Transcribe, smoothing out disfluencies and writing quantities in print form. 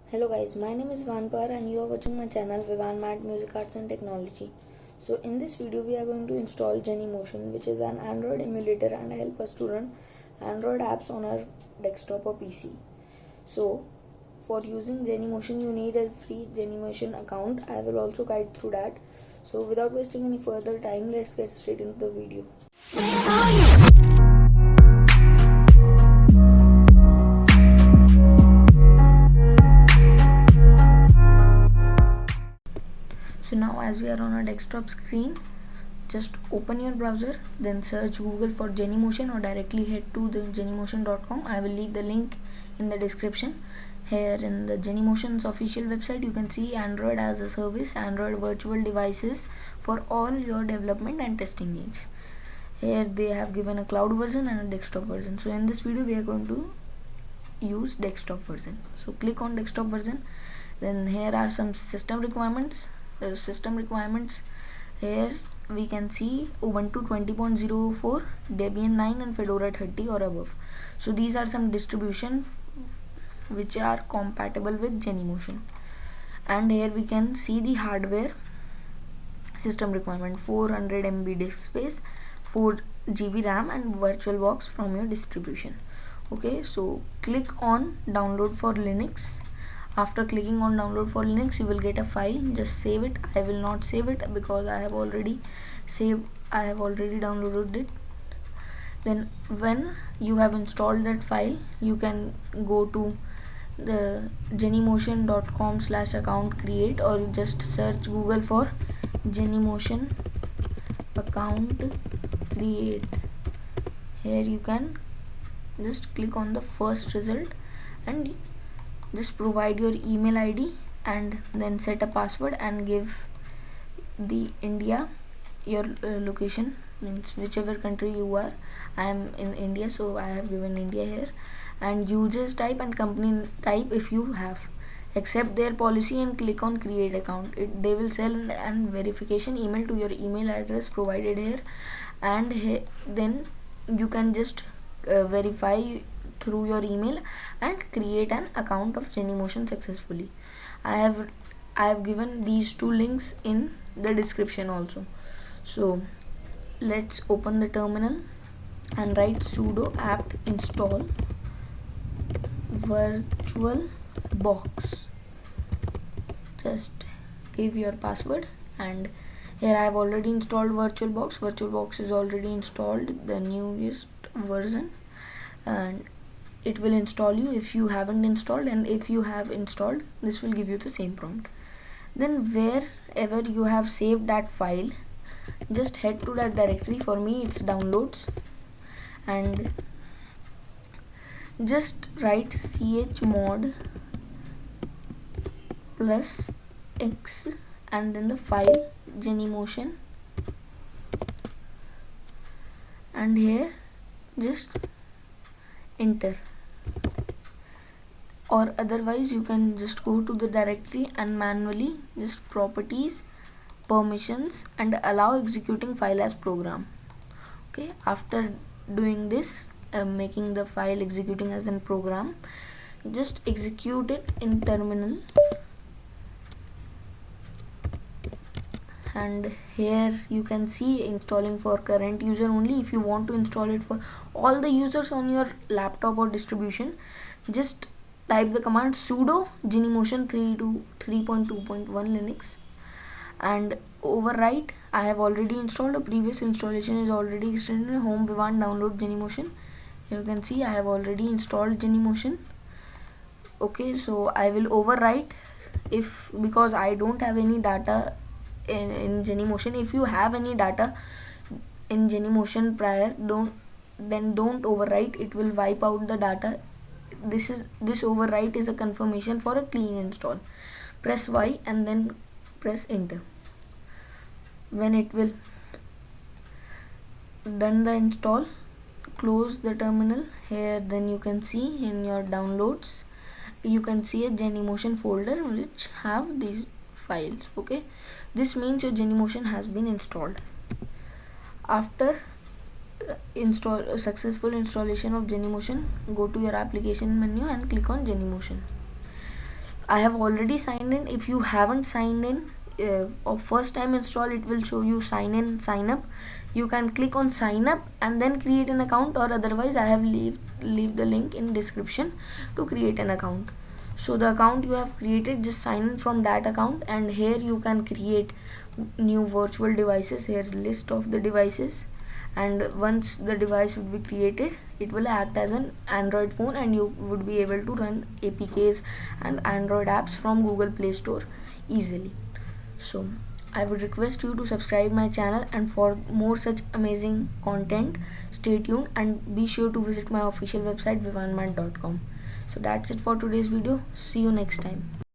Hello guys, my name is Vanpar and you are watching my channel Vivan Mad Music Arts and Technology. So in this video we are going to install Genymotion, which is an Android emulator and help us to run Android apps on our desktop or PC. So for using Genymotion you need a free Genymotion account. I will also guide through that. So without wasting any further time, let's get straight into the video. So now as we are on our desktop screen, just open your browser, then search Google for Genymotion or directly head to the genymotion.com. I will leave the link in the description. Here in the Genymotion's official website you can see Android as a service, Android virtual devices for all your development and testing needs. Here they have given a cloud version and a desktop version. So in this video we are going to use desktop version. So click on desktop version. Then here are some system requirements. Here we can see Ubuntu 20.04, Debian 9 and Fedora 30 or above. So these are some distribution which are compatible with Genymotion. And here we can see the hardware system requirement: 400 MB disk space, 4 GB RAM and VirtualBox from your distribution. Okay, so click on download for Linux. After clicking on download for Linux you will get a file. Just save it. I will not save it because I have already downloaded it. Then when you have installed that file you can go to the genymotion.com/account create, or you just search Google for Genymotion account create. Here you can just click on the first result and just provide your email ID and then set a password and give the India your location, means whichever country you are. I am in India, so I have given India here, and users type and company type if you have. Accept their policy and click on create account. They will send an verification email to your email address provided here, and then you can just verify through your email and create an account of Genymotion successfully. I have given these two links in the description also. So let's open the terminal and write sudo apt install VirtualBox. Just give your password, and here I have already installed VirtualBox. VirtualBox is already installed, the newest version, and it will install you if you haven't installed, and if you have installed this will give you the same prompt. Then wherever you have saved that file, just head to that directory. For me it's downloads, and just write chmod plus x and then the file Genymotion, and here just enter, or otherwise you can just go to the directory and manually just properties, permissions and allow executing file as program. Okay, after doing this, making the file executing as a program, just execute it in terminal. And here you can see installing for current user only. If you want to install it for all the users on your laptop or distribution, just type the command sudo genymotion 3.2.1 Linux and overwrite. I have already installed. A previous installation is already extended. Home Vivan download Genymotion. You can see I have already installed Genymotion. Okay, so I will overwrite because I don't have any data in Genymotion. If you have any data in Genymotion prior, don't overwrite. It will wipe out the data. This overwrite is a confirmation for a clean install. Press Y and then press enter. When it will done the install, close the terminal. Here then you can see in your downloads you can see a Genymotion folder which have these files. Okay, this means your Genymotion has been installed. After successful installation of Genymotion, go to your application menu and click on Genymotion. I have already signed in. If you haven't signed in or first time install, it will show you sign in, sign up. You can click on sign up and then create an account, or otherwise I have leave the link in description to create an account. So the account you have created, just sign in from that account, and here you can create new virtual devices. Here list of the devices, and once the device would be created, it will act as an Android phone, and you would be able to run APKs and Android apps from Google Play Store easily. So I would request you to subscribe my channel, and for more such amazing content, stay tuned and be sure to visit my official website vivanmart.com. So that's it for today's video. See you next time.